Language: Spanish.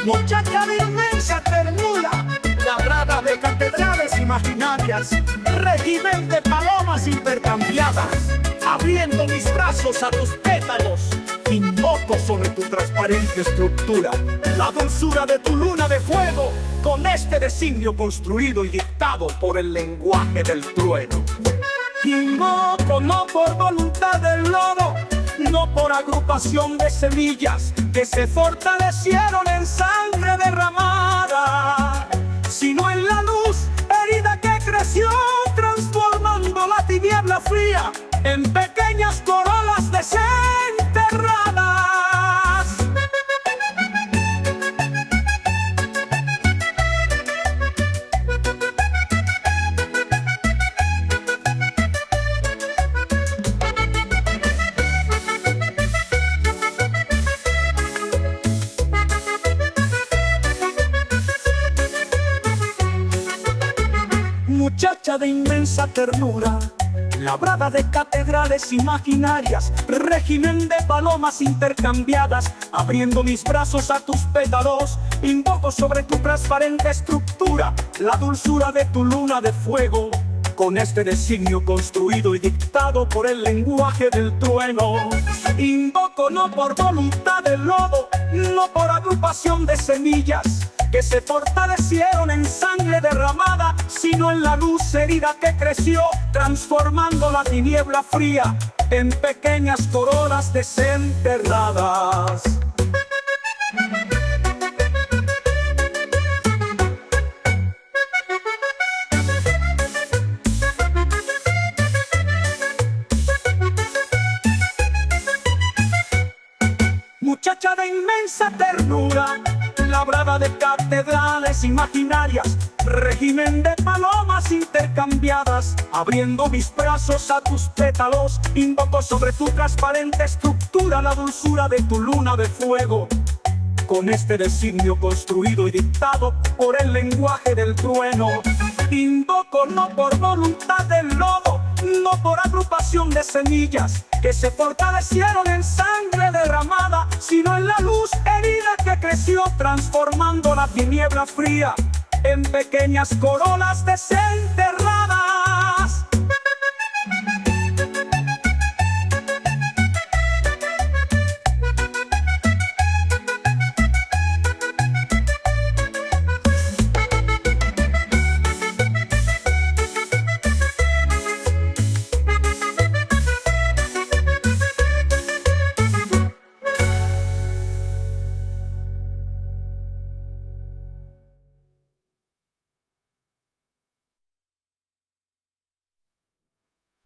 Muchacha de inmensa ternura, labrada de catedrales imaginarias, régimen de palomas intercambiadas, abriendo mis brazos a tus pétalos, invoco sobre tu transparente estructura la dulzura de tu luna de fuego, con este designio construido y dictado por el lenguaje del trueno. Invoco no por voluntad del lodo, no por agrupación de semillas que se fortalecieron en sangre derramada, sino en la luz herida que creció, transformando la tiniebla fría en pequeñas corolas desenterradas. Muchacha de inmensa ternura, labrada de catedrales imaginarias, régimen de palomas intercambiadas, abriendo mis brazos a tus pétalos, invoco sobre tu transparente estructura la dulzura de tu luna de fuego, con este designio construido y dictado por el lenguaje del trueno. Invoco no por voluntad del lodo, no por agrupación de semillas que se fortalecieron en sangre derramada, sino en la luz herida que creció, transformando la tiniebla fría en pequeñas corolas desenterradas. Muchacha de inmensa ternura, labrada de catedrales imaginarias, régimen de palomas intercambiadas, abriendo mis brazos a tus pétalos, invoco sobre tu transparente estructura la dulzura de tu luna de fuego, con este designio construido y dictado por el lenguaje del trueno. Invoco no por voluntad del lodo, no por agrupación de semillas que se fortalecieron en sangre derramada, sino en la luz herida que creció, transformando la tiniebla fría en pequeñas corolas desenterradas.